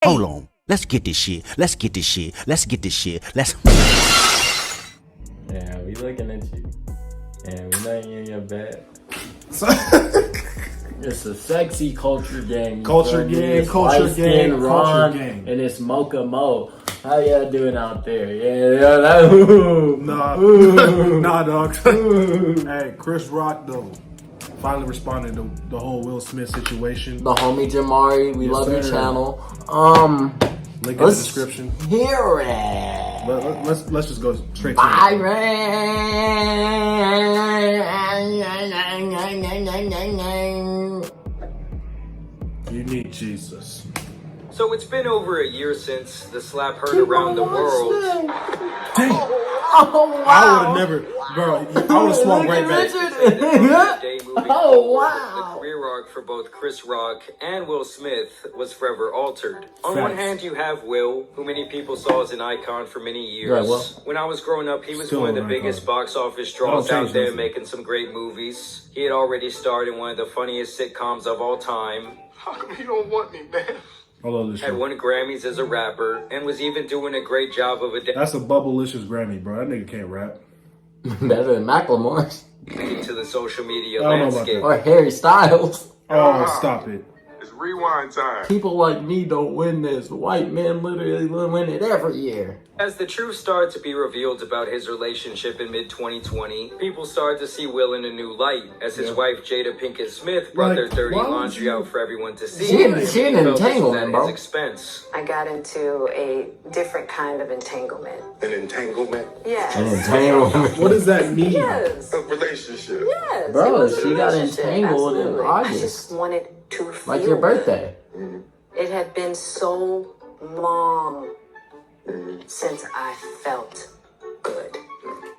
Hold on. Let's get this shit. Let's get this shit. Let's get this shit. Let's. Yeah, we looking at you. And we know you in your bed. It's a sexy culture gang. Culture gang, culture gang, culture gang. And it's Mocha Mo. How y'all doing out there? Yeah, that, ooh, Nah, ooh, nah, dog. ooh. Hey, Chris Rock though finally responded to the whole Will Smith situation. The homie Jamari, we Yes, love your sir. channel. Link in the description. Hear it. Let's just go straight to it. You need Jesus. So it's been over a year since the slap heard around the world. Dang. Oh, wow. I would have never, bro. I would have swung right back. Oh, wow. The career arc for both Chris Rock and Will Smith was forever altered. On one hand, you have Will, who many people saw as an icon for many years. Right, Will. When I was growing up, he was Still one of the an biggest icon. box office draws Don't change out there, nothing. making some great movies. He had already starred in one of the funniest sitcoms of all time. How come you don't want me, man? I love this Had shit. won Grammys as a rapper, and was even doing a great job of That's a Bubblicious Grammy, bro. That nigga can't rap. Better than Macklemore's. adapting to the social media I don't know about landscape. Or Harry Styles. Oh, stop it. It's rewind time. People like me don't win this. White men literally win it every year. As the truth started to be revealed about his relationship in mid-2020, people started to see Will in a new light, as his wife Jada Pinkett Smith brought Like, their dirty why would laundry you- out for everyone to see. She didn't He felt this was entanglement, at bro. his expense. I got into a different kind of entanglement. An entanglement. Yes. Entanglement. What does that mean? Yes. A relationship. Yes. Bro, it was a she got relationship, entangled in absolutely. August. I just wanted to feel Like your good. birthday. It had been so long since I felt good.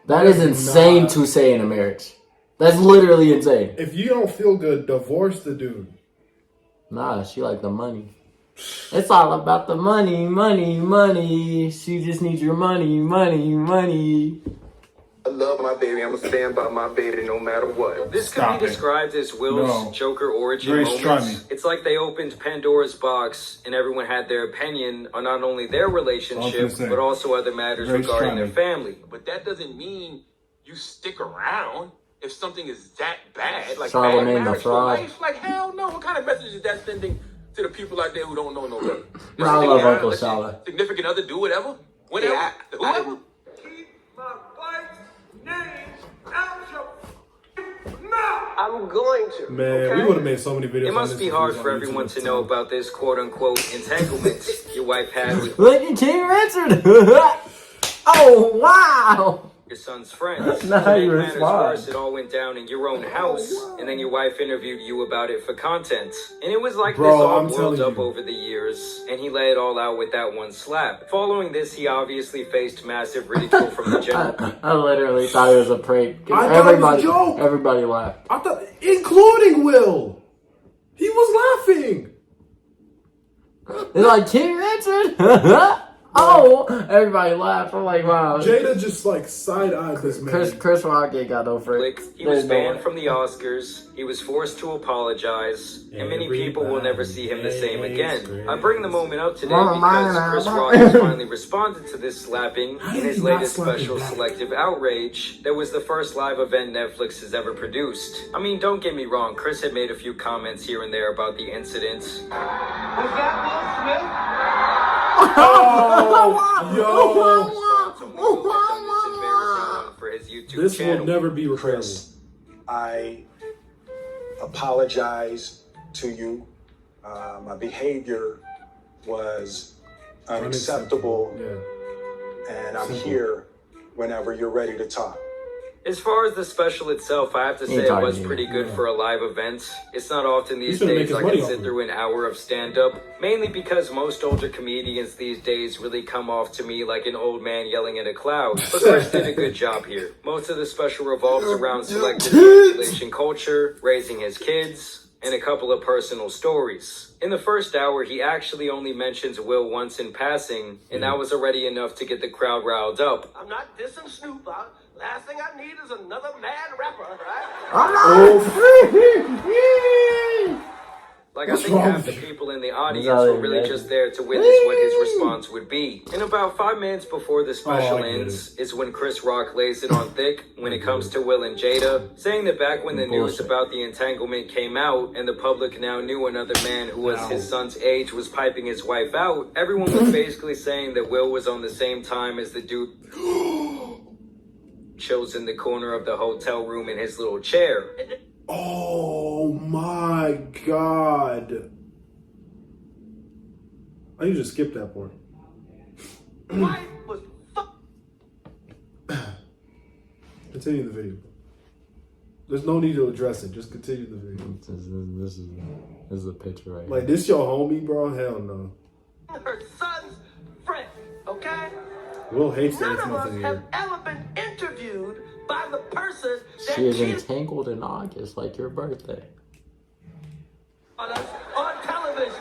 That is insane to say in a marriage. That's literally insane. If you don't feel good, divorce the dude. Nah, she like the money. It's all about the money, money, money. She just needs your money, money, money. I love my baby. I'm gonna stand by my baby no matter what. This could Stop be it. described as Will's No. Joker origin Grace, try moments. me. It's like they opened Pandora's box and everyone had their opinion on not only their relationship, say. but also other matters Grace, regarding try their me. family. But that doesn't mean you stick around if something is that bad. Like Charlamagne bad the marriage for Fraud. life. Like hell no. What kind of message is that sending to the people out there who don't know no better? No, I love Uncle Let your Shala. significant other do whatever, whenever, Yeah, whoever. I'm going to. Man, we would have made so many videos. It on must this be if hard we was for on everyone YouTube to know about this quote-unquote entanglement your wife had with Look at King Richard. Oh, wow. your son's friends. Now To make you matters respond. worse, it all went down in your own house, and then your wife interviewed you about it for content. And it was like Bro, this all I'm boiled telling up you. over the years, and he let it all out with that one slap. Following this, he obviously faced massive ridicule from the general I literally thought it was a prank. I thought it was a joke. Everybody laughed. I thought, including Will. He was laughing. It's like King Richard. Oh, everybody laughed. I'm like, wow. Jada just like side-eyed this man. Chris Rock ain't got no friend. public. He was banned from the Oscars. He was forced to apologize, and many people will never see him the same again. I bring the moment up today because Chris Rock has finally responded to this slapping in his latest special Selective Outrage. That was the first live event Netflix has ever produced. I mean, don't get me wrong, Chris had made a few comments here and there about the incident. For his YouTube This channel. will never be repaired. I apologize to you. My behavior was unacceptable, Yeah. and I'm Simple. here whenever you're ready to talk. As far as the special itself, I have to say Ain't it talking was to you. pretty good for a live event. It's not often these shouldn't make days his I money can off sit of through an hour of stand-up, mainly because most older comedians these days really come off to me like an old man yelling at a cloud. But Chris did a good job here. Most of the special revolves around selective manipulation culture, raising his kids, and a couple of personal stories. In the first hour, he actually only mentions Will once in passing, and that was already enough to get the crowd riled up. I'm not dissing Snoop. Last thing I need is another mad rapper, right? Oh, Like, What's I think wrong half the with you? people in the audience That's were how really they just there to witness what his response would be. And about 5 minutes before the special I get ends is when Chris Rock lays it on thick when it comes to Will and Jada, saying that back when the news Bullshit. about the entanglement came out and the public now knew another man who was his son's age was piping his wife out, everyone was basically saying that Will was on the same time as the dude chills in the corner of the hotel room in his little chair. Oh my god. I need to skip that part. Wife was Continue the video. There's no need to address it. Just continue the video. This is a picture right Like, this your homie, bro? Hell no. her son's friend, okay? Will hates that None it's of us nothing have here. ever been interviewed by the person that She is cheated entangled in August, like your birthday. on us on television.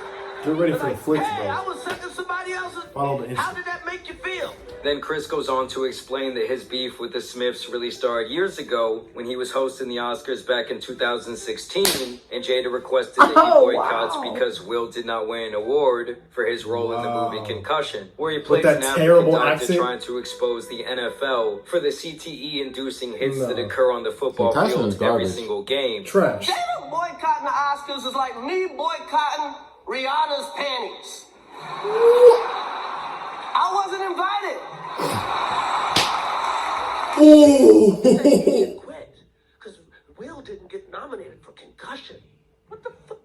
Get ready for the Like, flicks, hey, I bro. was sucking somebody else's. Follow the How Insta. did that make you feel? Then Chris goes on to explain that his beef with the Smiths really started years ago when he was hosting the Oscars back in 2016, and Jada requested that he boycotts because Will did not win an award for his role in the movie Concussion, where he plays that an African terrible doctor accent? trying to expose the NFL for the CTE-inducing hits No. that occur on the football Concussion field is every garbage. single game. Trash. Jada boycotting the Oscars is like me boycotting Rihanna's panties. I wasn't invited. Ooh. Quit, because Will didn't get nominated for Concussion. What the fuck?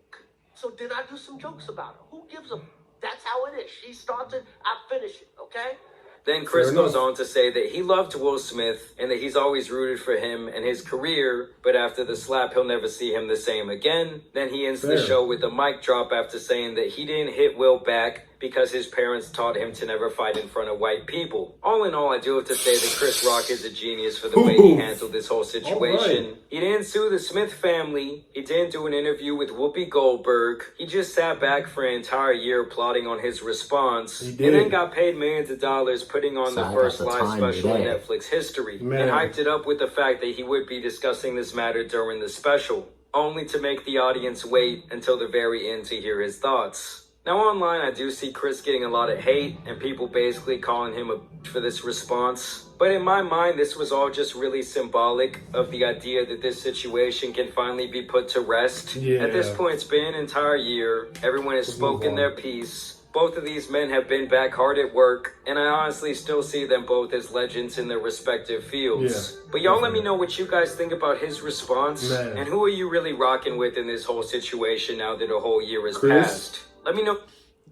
So did I do some jokes about her? Who gives a? That's how it is. She started, I finish it. Okay. Then Chris Fair goes enough. on to say that he loved Will Smith and that he's always rooted for him and his career, but after the slap, he'll never see him the same again. Then he ends the Fair. show with a mic drop after saying that he didn't hit Will back because his parents taught him to never fight in front of white people. All in all, I do have to say that Chris Rock is a genius for the way he handled this whole situation. Alright. He didn't sue the Smith family. He didn't do an interview with Whoopi Goldberg. He just sat back for an entire year plotting on his response. He And did. then got paid millions of dollars putting on the Sorry, first at the live time, special in yeah. Netflix history. Man. And hyped it up with the fact that he would be discussing this matter during the special, only to make the audience wait until the very end to hear his thoughts. Now online, I do see Chris getting a lot of hate and people basically calling him a bitch for this response. But in my mind, this was all just really symbolic of the idea that this situation can finally be put to rest. Yeah. At this point, it's been an entire year. Everyone has move spoken on. their piece. Both of these men have been back hard at work, and I honestly still see them both as legends in their respective fields. Yeah, But y'all let me know what you guys think about his response, Man. and who are you really rocking with in this whole situation now that a whole year has Chris? passed? Let me know.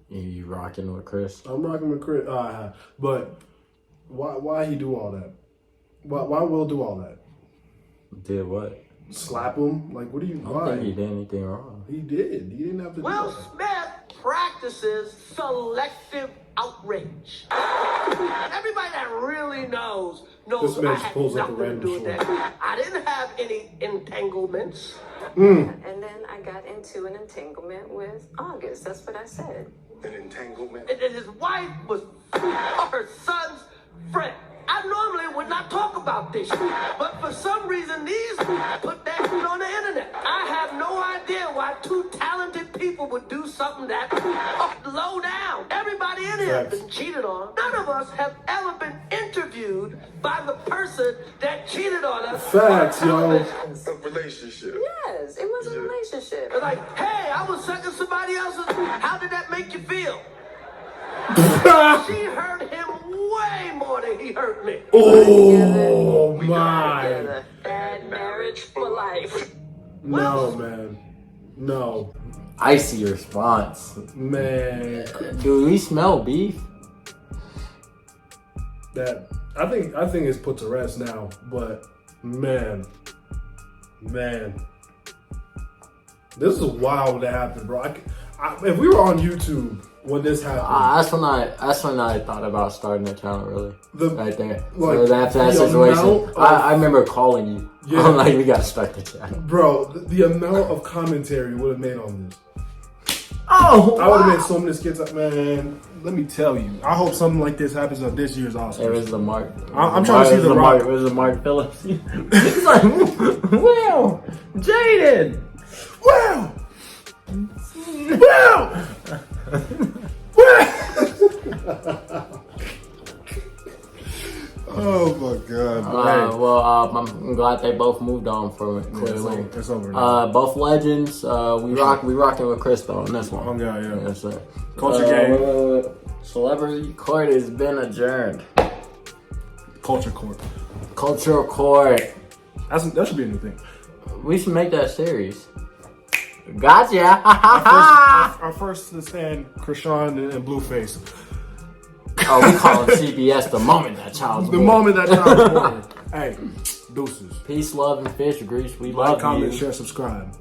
You rocking with Chris? I'm rocking with Chris. But why he do all that? Why Will do all that? Did what? Slap him? Like, what do you? I don't Why? think he did anything wrong. He did. He didn't have to do Will that. Smith practices selective outrage. Everybody that really knows This I man had pulls up a nothing to random do with short. that. I didn't have any entanglements. And then I got into an entanglement with August. That's what I said. An entanglement. And his wife was her son's friend. I normally would not talk about this, but for some reason these put that on the internet. I have no idea why two talented people would do something that low down. Everybody in here has been cheated on. None of us have ever been interviewed by the person that cheated on us. Facts, on yo. television. A relationship. Yes, it was a relationship. It's like, hey, I was sucking somebody else's. How did that make you feel? She hurt him way more than he hurt me. Oh my! Together. Bad marriage for life. No, man. No, Icy response. man. Do we smell beef? That I think it's put to rest now. But man, this is wild that happened, bro. If we were on YouTube when this happened, That's when I thought about starting a channel. Really, right there. like, So after that the situation, amount of- I remember calling you. Yeah. I'm like, we gotta start the channel. bro, the amount of commentary would have made on this. Oh, I would have made so many skits. Man, let me tell you. I hope something like this happens on this year's It Oscars. was the Mark. I'm trying to see the Rock. Mark. It was the Mark Phillips. It's like, wow, Jaden. Wow. Oh my god. I'm glad they both moved on from it. Clearly, It's over now. both legends. We rocking with Crystal on this one. Oh god, yeah. Yes, sir. Culture game. Celebrity court has been adjourned. Culture court. Cultural court. That should be a new thing. We should make that series. Gotcha. Our first to stand, Krishan and Blueface. Oh, we call it CBS the moment that child's The born. moment that child was born. Hey, deuces. Peace, love, and fish grease. We Like, love comment, you. share, subscribe.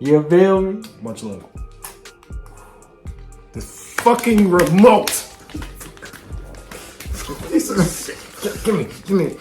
You feel me? Much love. The fucking remote. Piece of shit. Give me.